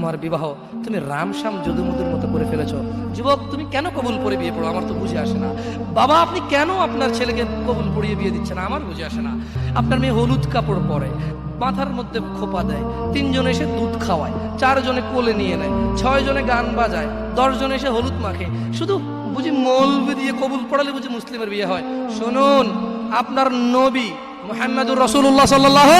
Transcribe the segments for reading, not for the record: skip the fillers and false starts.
তোমার বিবাহ তুমি রামশ্যাম যদুমধুর মতো করে ফেলেছো। যুবক, তুমি কেন কবুল পড়ে বিয়ে পড়ো? আমার তো বুঝে আসে না। বাবা, আপনি কেন আপনার ছেলেকে কবুল পড়িয়ে বিয়ে দিচ্ছেন? আমার বুঝে আসে না। আপনার মেয়ে হলুদ কাপড় পরে, মাথার মধ্যে খোপা দেয়, 3 জন এসে দুধ খাওয়ায়, 4 জনে কোলে নিয়ে নেয়, 6 জনে গান বাজায়, 10 জন এসে হলুদ মাখে, শুধু বুঝি মৌলবি দিয়ে কবুল পড়ালে বুঝি মুসলিমের বিয়ে হয়? শুনুন, আপনার নবী মুহাম্মদুর রাসূলুল্লাহ সাল্লাল্লাহু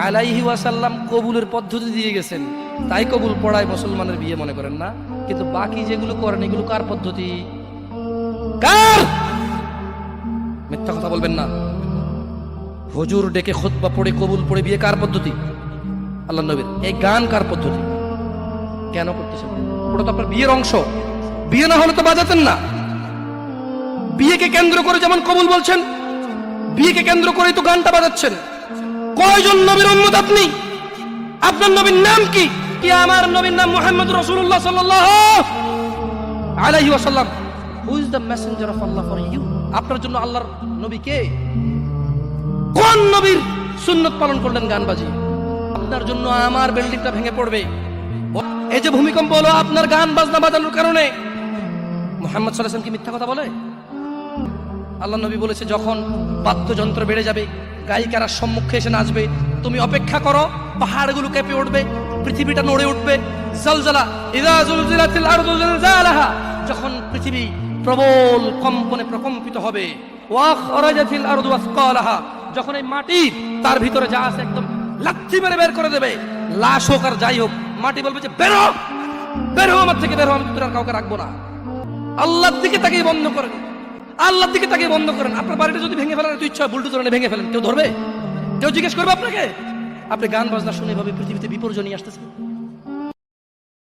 আলাইহি ওয়াসাল্লাম কবুলের পদ্ধতি দিয়ে গেছেন, তাই কবুল পড়ায় মুসলমানের বিয়ে মনে করেন না। কিন্তু বাকি যেগুলো করেন এগুলো কার পদ্ধতি? কার? মিথ্যা কথা বলবেন না। হুজুর ডেকে খুতবা পড়ে কবুল পড়ে বিয়ে কার পদ্ধতি? আল্লাহর নবীর। এই গান কার পদ্ধতি? কেন করতেছেন? ওটা তো আপনার বিয়ের অংশ। বিয়ে না হলে তো বাজাতেন না। বিয়েকে কেন্দ্র করে যেমন কবুল বলছেন, বিয়েকে কেন্দ্র করেই তো গানটা বাজাচ্ছেন। কয়জন নবীর উম্মত আপনি? আপনার নবীর নাম কি? কি আমার নবীর নাম মুহাম্মদুর রাসূলুল্লাহ সাল্লাল্লাহু আলাইহি ওয়াসাল্লাম। Who is the messenger of Allah for you? আপনার জন্য আল্লাহর নবী কে? কোন নবীর সুন্নাত পালন করলেন গান বাজিয়ে? আপনার জন্য আমার বিল্ডিংটা ভেঙে পড়বে। এই যে ভূমিকম্প হলো আপনার গান বাজনা বাজানোর কারণে। মুহাম্মদ সাল্লাল্লাহু আলাইহি ওয়াসাল্লাম কি মিথ্যা কথা বলে? আল্লাহ নবী বলেছে, যখন বাদ্যযন্ত্র বেড়ে যাবে, গায়িকারা সম্মুখে এসে নাচবে, তুমি অপেক্ষা করো, পাহাড়গুলো কেঁপে উঠবে, পৃথিবীটা নড়ে উঠবে। জালজালা ইযা জুলজিলাতিল আরদু জিলজালাহা, যখন পৃথিবী প্রবল কম্পনে প্রকম্পিত হবে। ওয়া খরাজাতিল আরদু আসকালাহা, যখন এই মাটি তার ভিতরে যা আছে একদম লাথি মেরে বের করে দেবে, লাশ হোক আর যাই হোক, মাটি বলবে যে বেরো, বেরো আমার থেকে, বেরো, আমি তোর আর কাউকে রাখবো না। আল্লাহর দিকে তাকিয়ে বন্ধ করেন, আল্লাহর দিকে তাকিয়ে বন্ধ করেন। আপনার বাড়িটা যদি ভেঙে ফেলার তো ইচ্ছা, বুলডোজার এনে ভেঙে ফেলেন, কেউ ধরবে? কেউ জিজ্ঞেস করবে আপনাকে? আপনি গান বাজনা শুনে ভাবে পৃথিবীতে বিপর্যয় নিয়ে আসতেছেন।